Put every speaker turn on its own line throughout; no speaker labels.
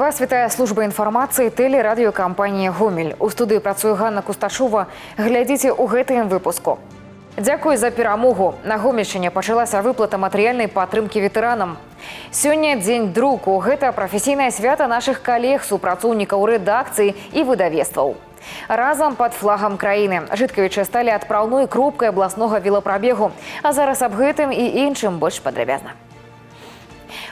Вас вітае служба інфармацыі тэлерадыёкампаніі «Гомель». У студыі працуе Ганна Кусташова. Глядзіце ў гэтым выпуску. Дзякуй за перамогу. На Гомельшчыне пачалася выплата матэрыяльнай падтрымкі ветэранам. Сёння дзень друку. Гэта прафесійнае свята нашых калег, супрацоўнікаў рэдакцыі і выдавецтваў. Разам пад флагам краіны. Жыткавічы сталі адпраўной кропкай абласнога велапрабегу. А зараз аб гэтым і іншым больш падрабязна.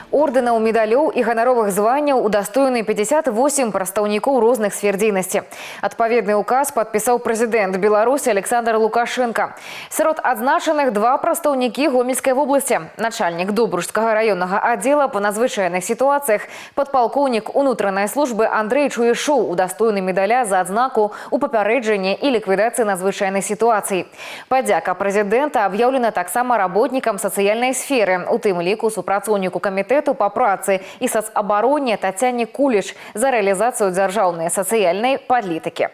Ордэнаў, медалёў і ганаровых званняў удастоены 58 прадстаўнікоў розных сфер дзейнасці. Адпаведны указ падпісаў прэзідэнт Беларусі Александр Лукашенко. Сярод адзначаных два прадстаўнікі Гомельскай вобласці. Начальнік Добружскага раённага аддзела па надзвычайных сітуацыях, падпалкоўнік унутранай службы Андрэй Чуешоў удастоены медаля за адзнаку ў папярэджанні і ліквідацыі надзвычайных сітуацый. Падзяка прэзідэнта аб'яўлена таксама работнікам сацыяльнай сферы, у тым ліку супрацоўніку камітэту по працы і сацабароне Тацяне Куліш за рэалізацыю дзяржаўнай сацыяльнай палітыкі.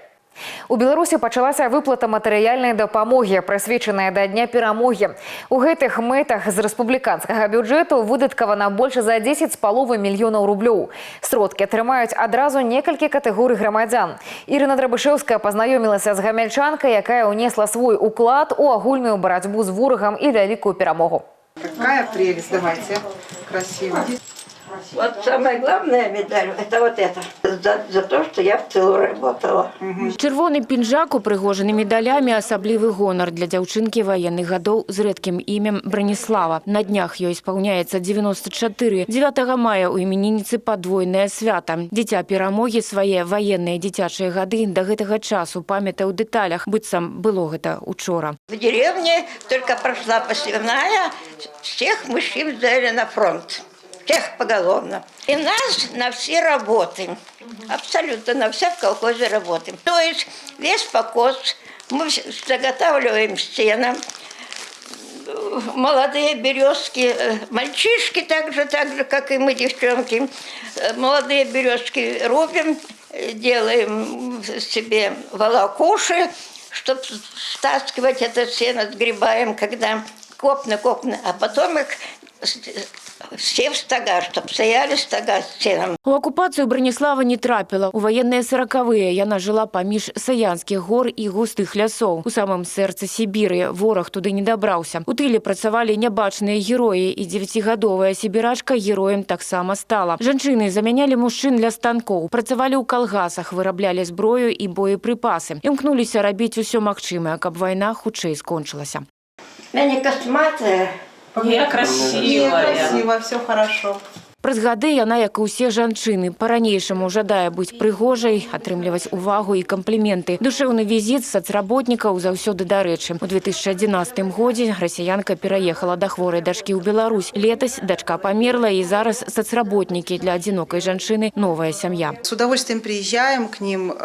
У Беларусі пачалася выплата матэрыяльнай дапамогі, прысвечаная да Дня перамогі. У гэтых мэтах з рэспубліканскага бюджэту выдаткавана больш за 10,5 мільёнаў рублёў. Сродкі атрымаюць адразу некалькі катэгорый грамадзян. Ірына Драбышэўская пазнаёмілася з гамельчанкай, якая ўнесла свой уклад у агульную барацьбу з ворагам і вялікую перамогу.
Какая прелесть, давайте. Красиво.
Вот самая главная медаль – это вот это. За то, что я в тылу работала.
Чырвоны пінжак, упрыгожаны медалямі, асаблівы гонар для дзяўчынкі ваенных гадоў з рэдкім імем Браніслава. На днях ёй спаўняецца 94. 9 мая у імянінніцы падвойнае свята. Дзіця перамогі свае ваенныя дзіцячыя гады да гэтага часу памятае ў дэталях, быццам было гэта учора.
В деревне только прошла посевная, всех мужчин взяли на фронт. Всех поголовно. И нас на все работы, абсолютно на все в колхозе работаем. То есть весь покос мы заготавливаем стены, молодые березки, мальчишки так же, как и мы, девчонки, молодые березки рубим, делаем себе волокуши, чтобы стаскивать это сено, сгребаем, когда копны, а потом их все в стога, чтоб стояли стога с сеном.
У акупацыю Браніслава не трапіла. У ваенныя 40-е яна жыла паміж Саянскіх гор і густых лясоў. У самым сэрцы Сібіры вораг туды не дабраўся. У тыле працавалі нябачныя героі, і 9гадовая сібірачка героем таксама стала. Жанчыны замянялі мужчын ля станкоў, працавалі ў калгасах, выраблялі зброю і боепрыпасы. Імкнуліся рабіць усё магчымае, каб вайна хутчэй скончылася.
Мяне косматая.
Красиво, все хорошо.
Праз гады яна, як і ўсе жанчыны, па-ранейшаму жадае быць прыгожай, атрымліваць увагу і кампліменты. Душэўны візіт сацработнікаў заўсёды дарэчы. У 2011 годзе расіянка пераехала да хворай дачкі ў Беларусь. Летась дачка памерла, і зараз сацработнікі для адзінокай жанчыны новая сям'я.
С удовольствием приезжаем к ним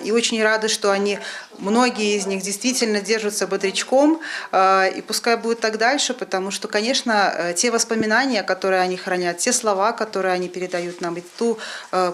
и очень рады, что многие из них действительно держатся бодрячком. И пускай будет так дальше, потому что, конечно, те воспоминания, которые они хранят, те слова, которые они передают нам, и ту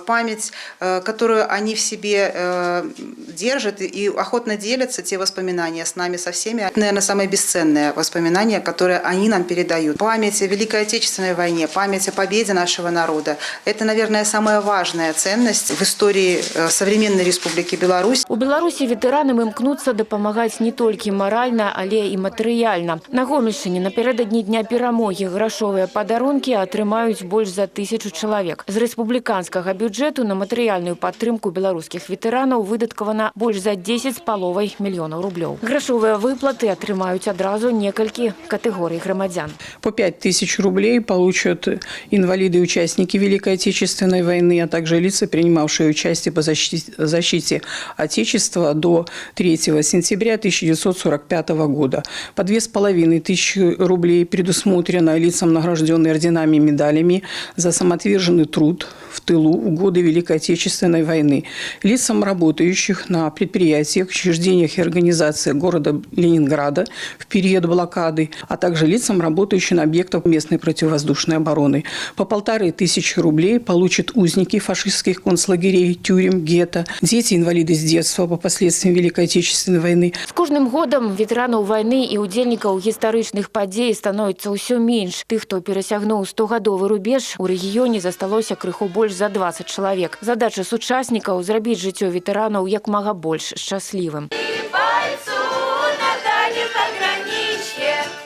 память, которую они в себе держат и охотно делятся, те воспоминания с нами, со всеми. Это, наверное, самые бесценные воспоминания, которые они нам передают. Память о Великой Отечественной войне, память о победе нашего народа. Это, наверное, самая важная ценность в истории современной Республики Беларусь.
У Беларусі ветэранам імкнуцца дапамагаць не толькі маральна, але і матэрыяльна. На Гомельшчыне напярэдадні Дня перамогі грашовыя падарункі атрымаюць больш за 1000 чалавек. З рэспубліканскага бюджэту на матэрыяльную падтрымку беларускіх ветэранаў выдаткавана больш за 10,5 мільёнаў рублёў. Грашовыя выплаты атрымаюць адразу некалькі катэгорый грамадзян.
По 5000 рублей получат инвалиды и участники Великой Отечественной войны, а также лица, принимавшие участие по защите Отечества до 3 сентября 1945 года. По 2500 рублей предусмотрено лицам, награжденным орденами и медалями за самоотверженный труд в тылу в годы Великой Отечественной войны. Лицам, работающих на предприятиях, учреждениях и организациях города Ленинграда в период блокады, а также лицам, работающим на объектах местной противовоздушной обороны. По 1500 рублей получат узники фашистских концлагерей, тюрем, гетто, дети-инвалиды с детства по последствиям Великой Отечественной войны.
С кожным годом ветэранаў войны и удзельнікаў гістарычных падзей становіцца ўсё менш. Тых, хто перасягнуў 100-гадовы рубеж, у рэгіёне засталося крыху больш за 20 чалавек. Задача сучаснікаў зрабіць жыццё ветэранаў як мага больш шчаслівым.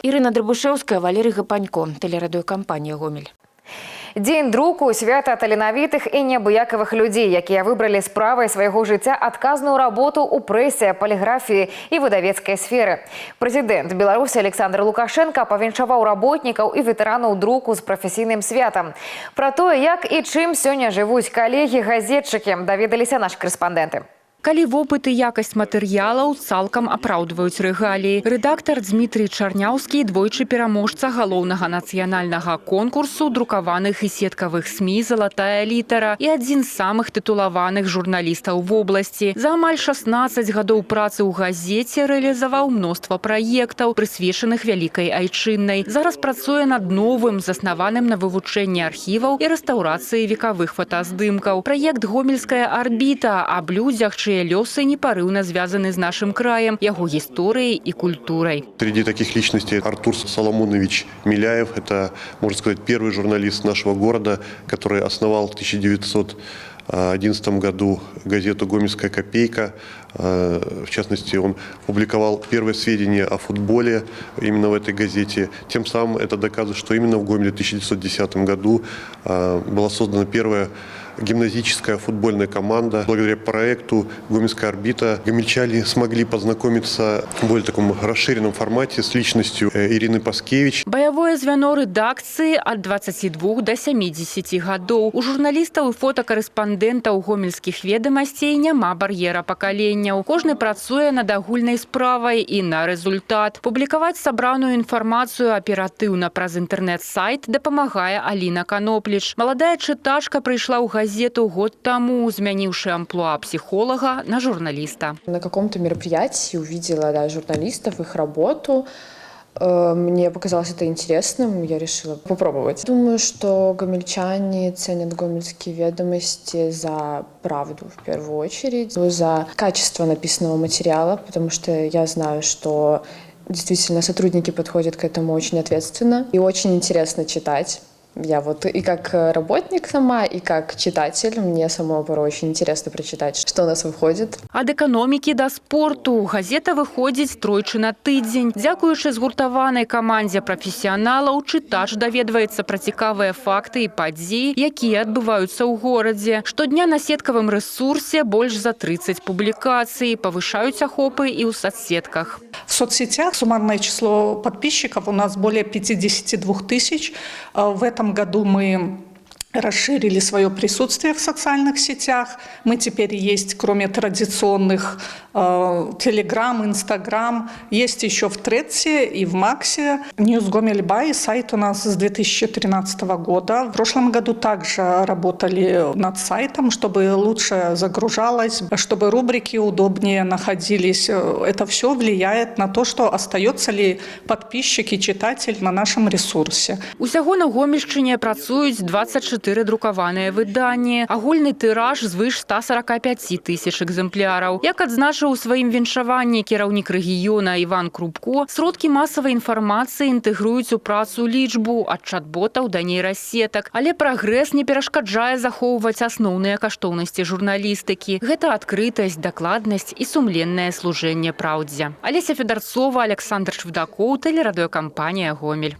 Ірына Драбушэўская, Валерий Гапанько, тэлерадыёкампанія «Гомель».
Дзень друку – свята таленавітых і неабыякавых людзей, якія выбралі справай свайго жыцця адказную работу ў прэсе, паліграфіі і выдавецкай сферы. Прэзідэнт Беларусі Александр Лукашенко павіншаваў работнікаў і ветэранаў друку з прафесійным святам. Пра тое, як і чым сёння жывуць калегі-газетчыкі, даведаліся нашы корэспандэнты.
Калі вопыт і якасць матэрыялаў цалкам апраўдваюць рэгаліі. Рэдактар Дмітрий Чарняўскі, двойчы пераможца галоўнага нацыянальнага конкурсу друкаваных і сеткавых СМІ «Залатая літара» і адзін з самых тытулаваных журналістаў вобласці. За амаль 16 гадоў працы ў газеце рэалізаваў мноства праектаў, прысвечаных вялікай айчыннай. Зараз працуе над новым, заснаваным на вывучэнні архіваў і рэстаўрацыі векавых фотаздымкаў. Праект «Гомельская арбіта» аб людзях, чые лёсы непарыўна звязаны з нашым краем, яго гісторыяй и культурой.
Среди таких личностей Артур Соломонович Миляев. Это, можно сказать, первый журналист нашего города, который основал в 1911 году газету «Гомельская копейка». В частности, он публиковал первые сведения о футболе именно в этой газете. Тем самым это доказывает, что именно в Гомеле в 1910 году была создана первая гимназическая футбольная команда. Благодаря проекту «Гомельская орбита» гомельчане смогли познакомиться в более таком расширенном формате с личностью Ирины Паскевич.
Баявое звяно рэдакцыі ад 22 до 70 гадоў. У журналістаў і фотакарэспандэнтаў гомельскіх ведамасцей няма бар'ера пакаленняў. Кожны працуе над агульнай справай і на рэзультат. Публікаваць сабраную інфармацыю аператыўна праз інтэрнэт-сайт дапамагае Аліна Канопліч. Маладая чытачка прыйшла ў газету год тому, змяніўшы амплуа психолога на журналиста.
На каком-то мероприятии увидела журналистов, их работу. Мне показалось это интересным, я решила попробовать. Думаю, что гомельчане ценят гомельские ведомости за правду в первую очередь, за качество написанного материала, потому что я знаю, что действительно сотрудники подходят к этому очень ответственно и очень интересно читать. Я вот и как работник сама, и как читатель, мне самой порой очень интересно прочитать, что у нас выходит.
Ад экономікі да спорту. Газета выходзіць тройчы на тыдзень. Дзякуючы згуртаванай камандзе прафесіяналаў, чытач даведваецца пра цікавыя факты і падзеі, якія адбываюцца ў горадзе. Штодня на сеткавым рэсурсе больш за 30 публікацый, павышаюць ахопы і ў соцсетках.
В соцсетях суммарное число подписчиков у нас более 52 тысяч. В этом году мы расширили свое присутствие в социальных сетях. Мы теперь есть, кроме традиционных Телеграм, Инстаграм, есть еще в Тредсе и в Максе. News Гомель Бай, сайт у нас с 2013 года. В прошлом году также работали над сайтом, чтобы лучше загружалось, чтобы рубрики удобнее находились. Это все влияет на то, что остается ли подписчик и читатель на нашем ресурсе.
Усяго на Гомельшчыне працуюць 24 друкаваныя выданні. Агульны тыраж звыш 145 тысяч экземпляраў. Як адзначыў у сваім віншаванні кіраўнік рэгіёна Іван Крупко, сродкі масавай інфармацыі інтэгруюць у працу лічбу ад чат-ботаў да нейрасетак. Але прагрэс не перашкаджае захоўваць асноўныя каштоўнасці журналістыкі. Гэта адкрытасць, дакладнасць і сумленнае служэнне праўдзе. Алеся Федарцова, Александр Швдакоў, тэлерадыёкампанія «Гомель».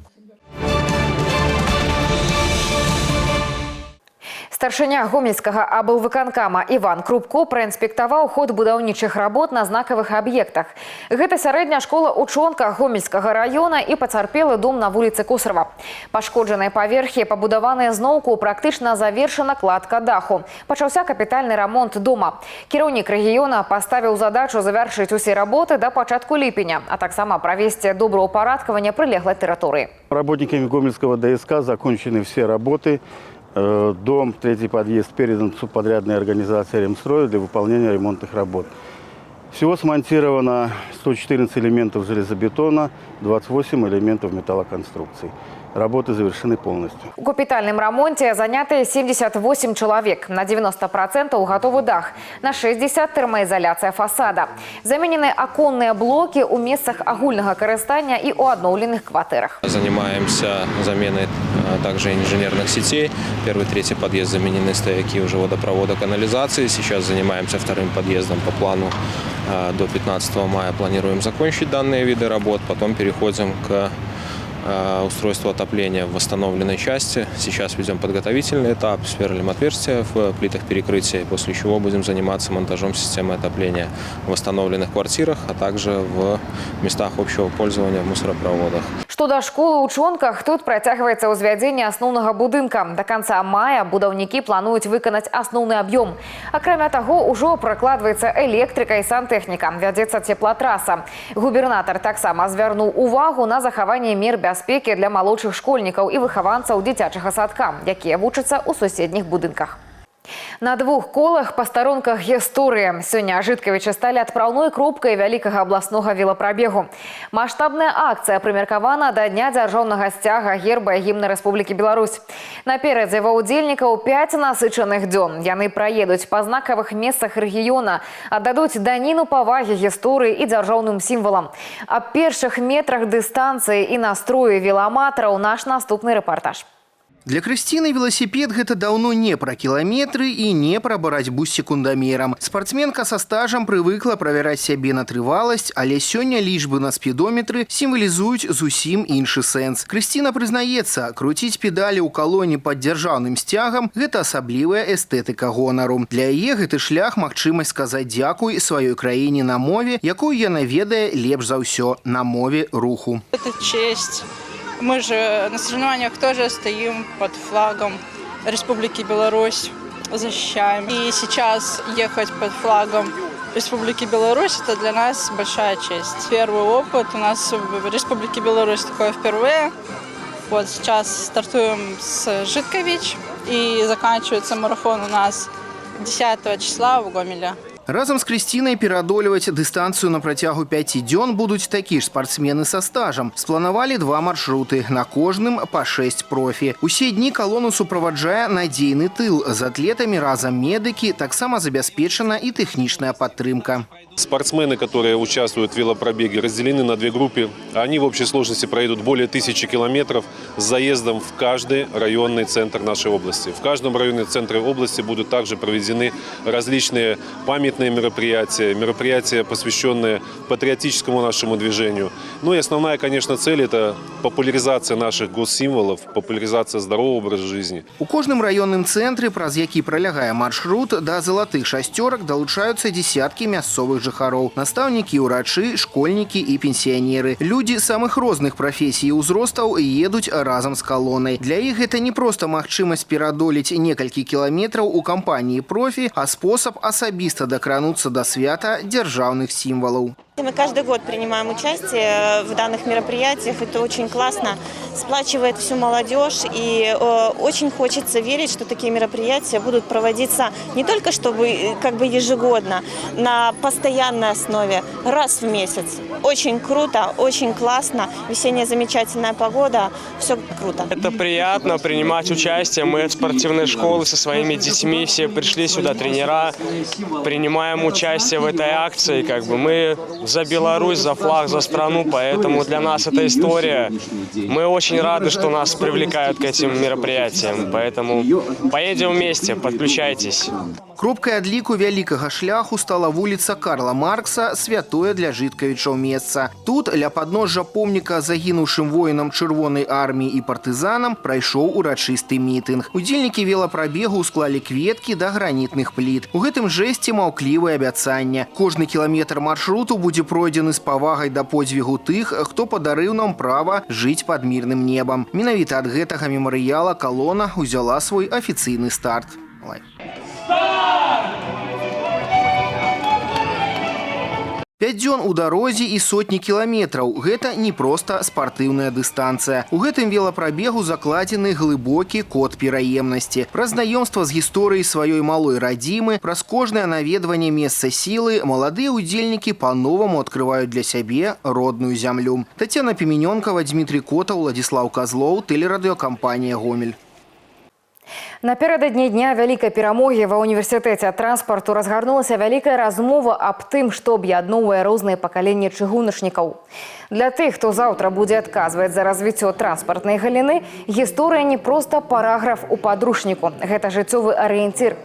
Старшыня гомельскага аблвыканкама Іван Крупко праінспектаваў ход будаўнічых работ на знакавых аб'ектах. Гэта сярэдняя школа учонка гомельскага раёна і пацярпелы дом на вуліцы Косарава. Пашкоджаныя паверхі пабудаваныя зноўку, практычна завершана кладка даху. Пачаўся капітальны рамонт дома. Кіраўнік рэгіёна паставіў задачу завяршыць усе работы да пачатку ліпеня, а таксама правесці добраўпарадкаванне прылеглай тэрыторыі.
Работниками Гомельского ДСК закончены все работы. Дом, третий подъезд передан субподрядной организации «Ремстрой» для выполнения ремонтных работ. Всего смонтировано 114 элементов железобетона, 28 элементов металлоконструкций. Работы завершены полностью.
У капітальным рамонте заняты 78 чалавек. На 90% готовы дах, на 60% тэрмаізаляцыя фасада. Заменены аконныя блоки ў месцах агульнага карыстання і ў адноўленых кватэрах.
Занимаемся заменой также инженерных сетей. Первый, третий подъезд заменены стояки уже водопровода, канализации. Сейчас занимаемся вторым подъездом по плану. До 15 мая планируем закончить данные виды работ, потом переходим к устройство отопления в восстановленной части. Сейчас ведем подготовительный этап, сверлим отверстия в плитах перекрытия, после чего будем заниматься монтажом системы отопления в восстановленных квартирах, а также в местах общего пользования в мусоропроводах.
Што да школы ў Чонках, тут працягваецца ўзвядзенне асноўнага будынка. До конца мая будаўнікі плануюць выканаць асноўны аб'ём. Акрамя таго, ужо пракладваецца электрыка і сантэхніка, вядзецца цеплатраса. Губернатар таксама звярнуў увагу на захаванне мер бяспекі для малодшых школьнікаў і выхаванцаў дзіцячага садка, якія вучацца ў суседніх будынках. На двух колах па старонках гісторыі. Сёння Жыткавічы сталі адпраўной кропкай вялікага абласнога велапрабегу. Маштабная акцыя прымеркавана да Дня дзяржаўнага сцяга, герба і гімна Рэспублікі Беларусь. Наперадзе ва ўдзельнікаў 5 насычаных дзён. Яны праедуць па знакавых месцах рэгіёна, аддадуць даніну павагі гісторыі і дзяржаўным сімвалам. Аб першых метрах дыстанцыі і настрою велааматараў наш наступны рэпартаж.
Для Крысціны велосипед – гэта даўно не пра кіламетры і не пра барацьбу з секундамерам. Спартсменка са стажам прывыкла правяраць сябе на трываласць, але сёння лічбы на спідометры сімвалізуюць зусім іншы сэнс. Крысціна прызнаецца, круціць педалі ў калоне пад дзяржаўным сцягам – гэта асаблівая эстэтыка гонару. Для яе гэты шлях магчымасць сказаць дзякуй сваёй краіне на мове, якую яна ведае лепш за ўсё – на мове руху.
Это честь. Мы же на соревнованиях тоже стоим под флагом Республики Беларусь, защищаем. И сейчас ехать под флагом Республики Беларусь – это для нас большая честь. Первый опыт у нас в Республике Беларусь такое впервые. Вот сейчас стартуем с Житкович и заканчивается марафон у нас 10 числа в Гомеле.
Разом з Крысцінай пераадольваць дыстанцыю на працягу 5 дзён будуць такі ж спартсмены са стажам. Спланавалі 2 маршруты, на кожным па 6 профі. Усе дні калону суправаджае надзейны тыл. З атлетамі разам медыкі, таксама забяспечана і тэхнічная падтрымка.
Спортсмены, которые участвуют в велопробеге, разделены на 2 группы. Они в общей сложности проедут более 1000 километров с заездом в каждый районный центр нашей области. В каждом районном центре области будут также проведены различные памятные мероприятия, мероприятия, посвященные патриотическому нашему движению. Ну и основная, конечно, цель – это популяризация наших госсимволов, популяризация здорового образа жизни.
У кожным районным цэнтры, праз які пролягае маршрут, да залатых шасцёрак далучаюцца десяткі мясцовых жыхароў. Настаўнікі, урачы, школьнікі і пенсіянеры. Людзі самых розных прафесій і ўзростаў едуць разам з калонай. Для іх гэта не проста магчымасць пераадолець некалькі кіламетраў у кампаніі профі, а спосаб асабіста дакрануцца до свята дзяржаўных сімвалаў.
Мы каждый год принимаем участие в данных мероприятиях. Это очень классно, сплачивает всю молодежь. И очень хочется верить, что такие мероприятия будут проводиться не только чтобы как бы ежегодно, на постоянной основе, раз в месяц. Очень круто, очень классно. Весенняя замечательная погода. Все круто.
Это приятно принимать участие. Мы от спортивной школы со своими детьми все пришли сюда, тренера. Принимаем участие в этой акции. Мы за Беларусь, за флаг, за страну, поэтому для нас это история. Мы очень рады, что нас привлекают к этим мероприятиям, поэтому поедем вместе, подключайтесь.
Кропкай адліку вялікага шляху стала вуліца Карла Маркса, святое для жыткавічаў месца. Тут, ля падножжа помніка загінуўшым воінам Чырвонай арміі і партызанам, прайшоў урачысты мітынг. Удзельнікі велапрабегу склалі кветкі да гранітных пліт. У гэтым жэсце маўклівае абяцанне. Кожны кіламетр маршруту будзе пройдзены з павагай да подзвігу тых, хто падарыў нам права жыць пад мірным небам. Менавіта ад гэтага мемарыяла калона ўзяла свой афіцыйны старт. 5 дзён у дарозе і сотні кіламетраў. Гэта не проста спартыўная дыстанцыя. У гэтым велапрабегу закладзены глыбокі код пераемнасці. Праз знаёмства з гісторыяй сваёй малой радзімы, праз кожнае наведванне месца сілы, маладыя удзельнікі па-новаму адкрываюць для сябе родную зямлю. Тацяна Піменёнкава, Дмітрий Котаў, Владислав Козлов, тэлерадыёкампанія «Гомель».
Наперададні дня вялікай перамогі ва універсітэце транспарту разгарнулася вялікая размова аб тым, што аб'ядноўвае розныя пакаленні чыгуначнікаў. Для тых, хто заўтра будзе адказваць за развіццё транспартнай галіны, гісторыя не проста параграф у падручніку. Гэта жыццёвы арыенцір.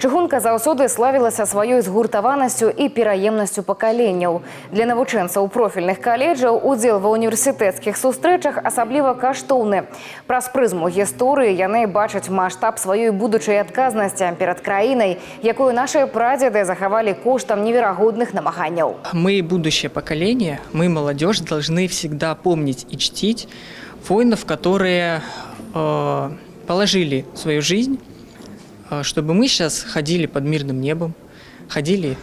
Чыгунка заўсёды славілася сваёй згуртаванасцю і пераемнасцю пакаленняў. Для навучэнцаў профільных каледжаў удзел ва універсітэцкіх сустрэчах асабліва каштоўны. Праз прызму гісторыі яны бачаць маштаб сваёй будучай адказнасці перад краінай, якую нашыя прадзеды захавалі коштам неверагодных намаганняў.
Мы, будущее поколение, мы, молодежь, должны всегда помнить и чтить воинов, которые положили свою жизнь, чтобы мы сейчас ходили под мирным небом, ходили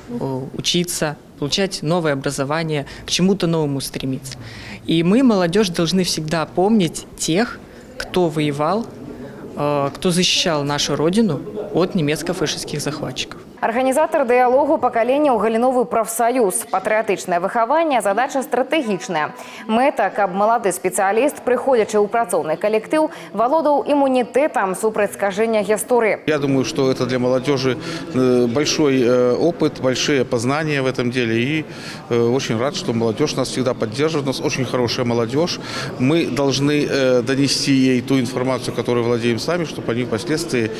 учиться, получать новое образование, к чему-то новому стремиться. И мы, молодежь, должны всегда помнить тех, кто воевал, кто защищал нашу родину от немецко-фашистских захватчиков.
Арганізатар дыялогу пакаленняў галіновы прафсаюз. Патрыятычнае выхаванне – задача стратэгічная. Мэта, каб малады спецыяліст, прыходзячы ў працоўны калектыў, валодаў імунітэтам супраць скажэння гісторыі.
Я думаю, что это для молодежи большой опыт, большие познания в этом деле. И очень рад, что молодежь нас всегда поддерживает. У нас очень хорошая молодежь. Мы должны донести ей ту информацию, которую владеем сами, чтобы они впоследствии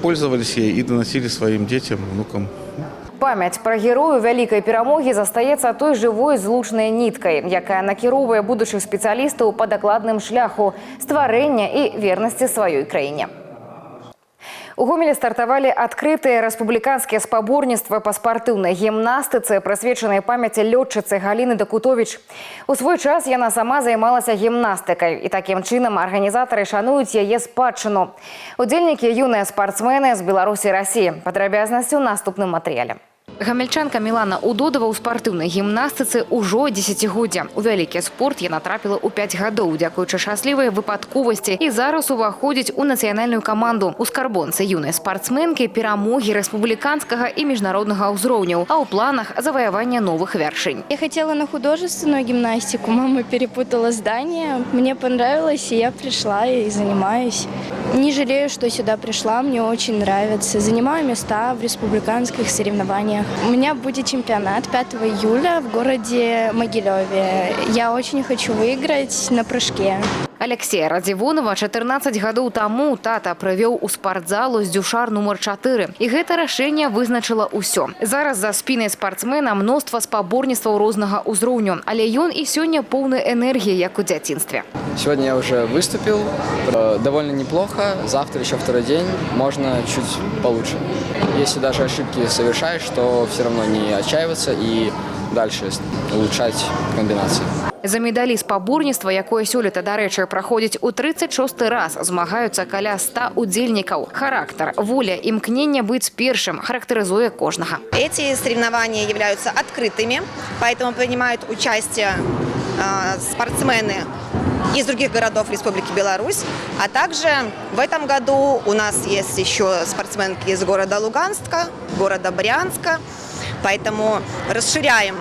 пользовались ей и доносили своим детям, внукам.
Памяць пра герою вялікай перамогі застаецца той жывой злучнай ніткай, якая накіроўвае будучых спецыялістаў па дакладным шляху стварэння і вернасці сваёй краіне. У Гомелі стартавалі адкрытыя рэспубліканскія спаборніцтвы па спартыўнай гімнастыцы, прысвечанай памяці лётчыцы Галіны Дакутовіч. У свой час яна сама займалася гімнастыкай, і такім чынам арганізатары шануюць яе спадчыну. Удзельнікі юныя спартсмены з Беларусі і Расіі. Падрабязнасці ў наступным матэрыяле. Гамельчанка Мілана Удодова ў спартыўнай гімнастыцы ўжо 10-годдзя. У вялікі спорт яна трапіла ў 5 гадоў, дзякуючы шчаслівай выпадковасці, і зараз уваходзіць у нацыянальную каманду. У скарбонцы юнай спартсменкі перамогі рэспубліканскага і міжнароднага ўзроўняў, а ў планах заваявання новых вяршынь.
Я хотела на художественную гимнастику, мама перепутала здание. Мне понравилось, и я пришла и занимаюсь. Не жалею, что сюда пришла, мне очень нравится. Занимаю места в республиканских соревнованиях. У меня будет чемпионат 5 июля в городе Могилеве. Я очень хочу выиграть на прыжке.
Алексея Радзівонова 14 гадоў таму тата прывёў у спартзалу з дзюшар нумар 4. І гэта рашэнне вызначыла ўсё. Зараз за спінай спартсмена мноства спаборніцтваў рознага ўзроўню, але ён і сёння поўны энергіі, як у дзяцінстве.
Сегодня я уже выступил, довольно неплохо. Завтра еще второй день, можно чуть получше. Если даже ошибки совершаешь, то все равно не отчаиваться и дальше улучшать комбинации.
За медалі спаборніцтва, якое сёлета, дарэчы, праходзіць у 36-й раз, змагаюцца каля 100 удзельнікаў. Характар, воля, імкненне быць першым характарызуе кожнага.
Эти соревнования являются открытыми, поэтому принимают участие спортсмены из других городов Республики Беларусь, а также в этом году у нас есть еще спортсменки из города Луганска, города Брянска, поэтому расширяем,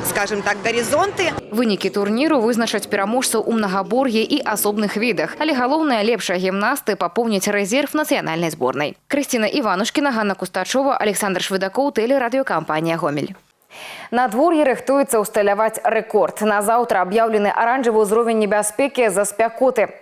скажем так, горизонты.
Вынікі турніру вызначаць пераможцаў у мнагабор'і і асобных відах, але галоўнае лепшыя гімнасты папоўняць рэзерв нацыянальнай зборнай. Крысціна Іванушкіна, Ганна Кустачова, Александр Швыдакоў, тэлерадыёкампанія «Гомель». Надвор'е рыхтуецца ўсталяваць рэкорд. На заўтра аб'яўлены аранжавы ўзровень небяспекі з-за спякоты.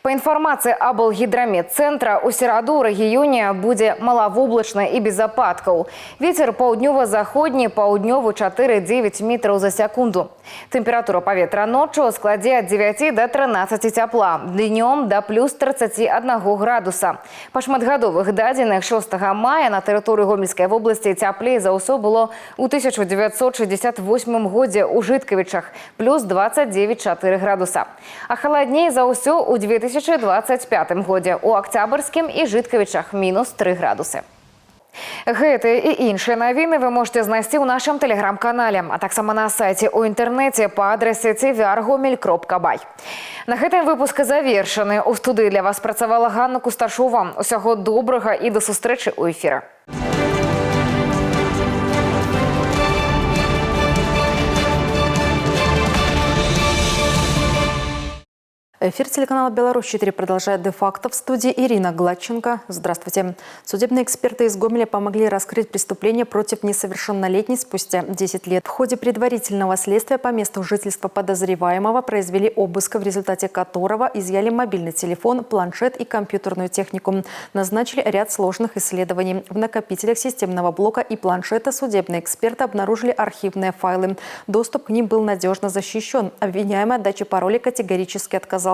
Па інфармацыі аблгідраметцэнтра, у сераду ў рэгіёне будзе малавоблачна і без ападкаў. Вецер паўднёва-заходні, паўднёвы 4-9 метраў за секунду. Тэмпература паветра ноччу складзе ад 9 до 13 цяпла, днём да плюс 31 градуса. Па шматгадовых дадзеных 6 мая на тэрыторыі Гомельскай вобласці цяплей за ўсё было ў 1968 годзе ў Жыткавічах, плюс 29,4 градуса. А халадней за ўсё у 2025 годзе ў Акцябрскім і Жыткавічах, мінус 3 градусы. Гэтыя і іншыя навіны вы можете знайсці ў нашым тэлеграм-канале, а таксама на сайце ў інтэрнэце па адрасе tvr.gomel.by. На гэтым выпуск завершаны. У студыі для вас працавала Ганна Кусташова. Усяго добрага і да сустрэчы ў эфіры.
Эфир телеканала «Беларусь-4» продолжает де-факто. В студии Ирина Гладченко. Здравствуйте. Судебные эксперты из Гомеля помогли раскрыть преступление против несовершеннолетней спустя 10 лет. В ходе предварительного следствия по месту жительства подозреваемого произвели обыск, в результате которого изъяли мобильный телефон, планшет и компьютерную технику. Назначили ряд сложных исследований. В накопителях системного блока и планшета судебные эксперты обнаружили архивные файлы. Доступ к ним был надежно защищен. Обвиняемый от дачи пароля категорически отказался,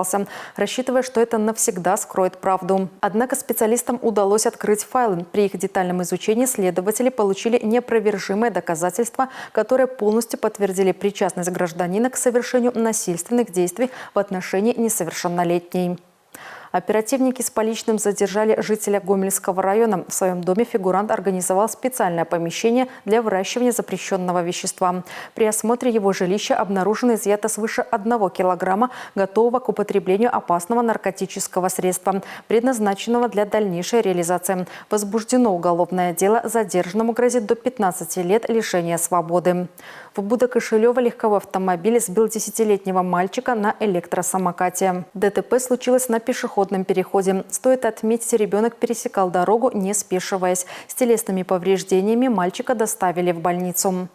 рассчитывая, что это навсегда скроет правду. Однако специалистам удалось открыть файлы. При их детальном изучении следователи получили неопровержимые доказательства, которые полностью подтвердили причастность гражданина к совершению насильственных действий в отношении несовершеннолетней. Оперативники с поличным задержали жителя Гомельского района. В своем доме фигурант организовал специальное помещение для выращивания запрещенного вещества. При осмотре его жилища обнаружено изъято свыше 1 килограмма готового к употреблению опасного наркотического средства, предназначенного для дальнейшей реализации. Возбуждено уголовное дело, задержанному грозит до 15 лет лишения свободы. В Будокошелево легковой автомобиль сбил 10-летнего мальчика на электросамокате. ДТП случилось на пешеходном переходе. Стоит отметить, ребенок пересекал дорогу, не спешиваясь. С телесными повреждениями мальчика доставили в больницу.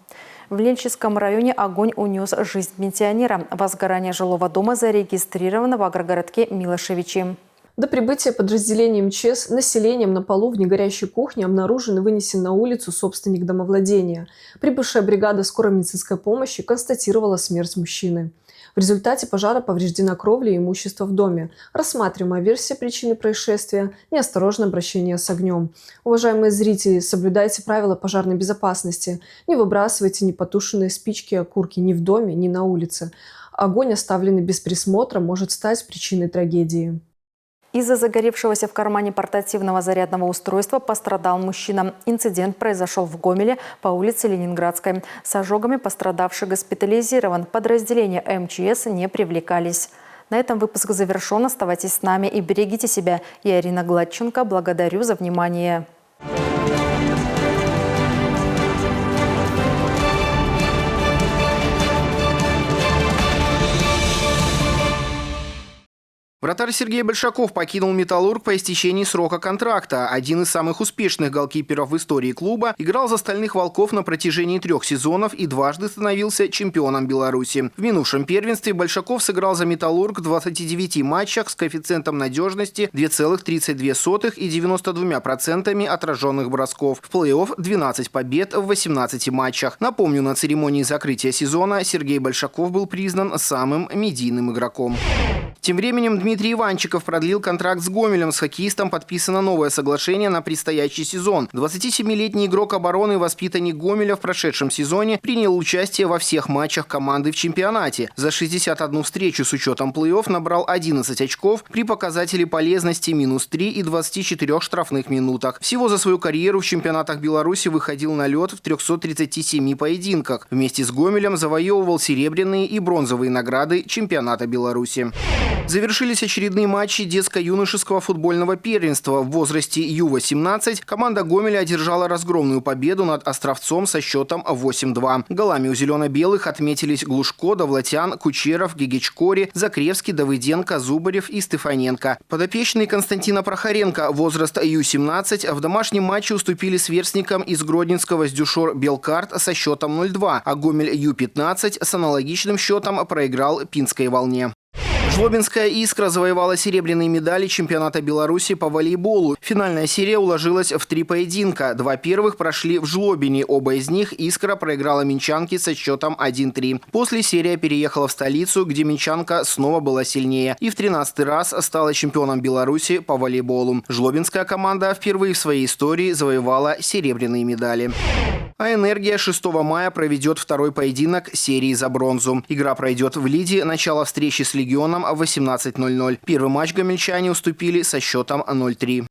В Ленческом районе огонь унес жизнь пенсионера. Возгорание жилого дома зарегистрировано в агрогородке Милошевичи.
До прибытия подразделения МЧС населением на полу в негорящей кухне обнаружен и вынесен на улицу собственник домовладения. Прибывшая бригада скорой медицинской помощи констатировала смерть мужчины. В результате пожара повреждена кровля и имущество в доме. Рассматриваемая версия причины происшествия – неосторожное обращение с огнем. Уважаемые зрители, соблюдайте правила пожарной безопасности. Не выбрасывайте непотушенные спички и окурки ни в доме, ни на улице. Огонь, оставленный без присмотра, может стать причиной трагедии.
Из-за загоревшегося в кармане портативного зарядного устройства пострадал мужчина. Инцидент произошел в Гомеле по улице Ленинградской. С ожогами пострадавший госпитализирован. Подразделения МЧС не привлекались. На этом выпуск завершен. Оставайтесь с нами и берегите себя. Я Ирина Гладченко. Благодарю за внимание.
Вратарь Сергей Большаков покинул «Металлург» по истечении срока контракта. Один из самых успешных голкиперов в истории клуба играл за «Стальных волков» на протяжении 3 сезонов и дважды становился чемпионом Беларуси. В минувшем первенстве Большаков сыграл за «Металлург» в 29 матчах с коэффициентом надежности 2,32 и 92% отраженных бросков. В плей-офф 12 побед в 18 матчах. Напомню, на церемонии закрытия сезона Сергей Большаков был признан самым медийным игроком. Тем временем Дмитрий Иванчиков продлил контракт с Гомелем. С хоккеистом подписано новое соглашение на предстоящий сезон. 27-летний игрок обороны, воспитанник Гомеля, в прошедшем сезоне принял участие во всех матчах команды в чемпионате. За 61 встречу с учетом плей-офф набрал 11 очков при показателе полезности -3 и 24 штрафных минутах. Всего за свою карьеру в чемпионатах Беларуси выходил на лед в 337 поединках. Вместе с Гомелем завоевывал серебряные и бронзовые награды чемпионата Беларуси. Завершились очередные матчи детско-юношеского футбольного первенства. В возрасте Ю-18 команда Гомеля одержала разгромную победу над Островцом со счетом 8-2. Голами у зелено-белых отметились Глушко, Довлатян, Кучеров, Гегечкори, Закревский, Давыденко, Зубарев и Стефаненко. Подопечные Константина Прохоренко, возраст Ю-17, в домашнем матче уступили сверстникам из Гродненского Сдюшор Белкарт со счетом 0-2, а Гомель Ю-15 с аналогичным счетом проиграл Пинской Волне. Жлобинская «Искра» завоевала серебряные медали чемпионата Беларуси по волейболу. Финальная серия уложилась в 3 поединка. 2 первых прошли в Жлобине. Оба из них «Искра» проиграла минчанке со счетом 1-3. После серия переехала в столицу, где минчанка снова была сильнее. И в 13-й раз стала чемпионом Беларуси по волейболу. Жлобинская команда впервые в своей истории завоевала серебряные медали. А «Энергия» 6 мая проведет 2-й поединок серии за бронзу. Игра пройдет в Лиде. Начало встречи с «Легионом» в 18:00. Первый матч гомельчане уступили со счетом 0-3.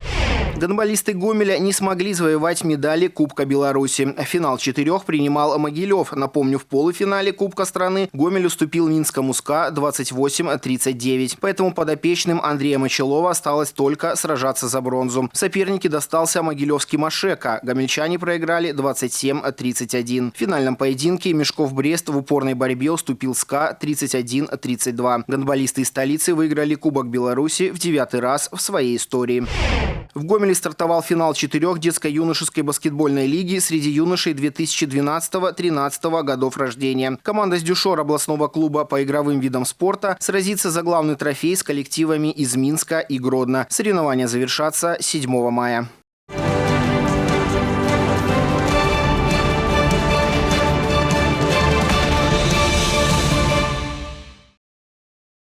Гандболисты Гомеля не смогли завоевать медали Кубка Беларуси. Финал 4 принимал Могилев. Напомню, в полуфинале Кубка страны Гомель уступил Минскому СКА 28-39. Поэтому подопечным Андрея Мочалова осталось только сражаться за бронзу. Соперники достался могилевский Машека. Гомельчане проиграли 27-31. В финальном поединке Мешков-Брест в упорной борьбе уступил СКА 31-32. Гандболисты из столицы выиграли Кубок Беларуси в 9-й раз в своей истории. В Гомеле стартовал финал 4 детско-юношеской баскетбольной лиги среди юношей 2012-13 годов рождения. Команда с Дюшор областного клуба по игровым видам спорта сразится за главный трофей с коллективами из Минска и Гродно. Соревнования завершатся 7 мая.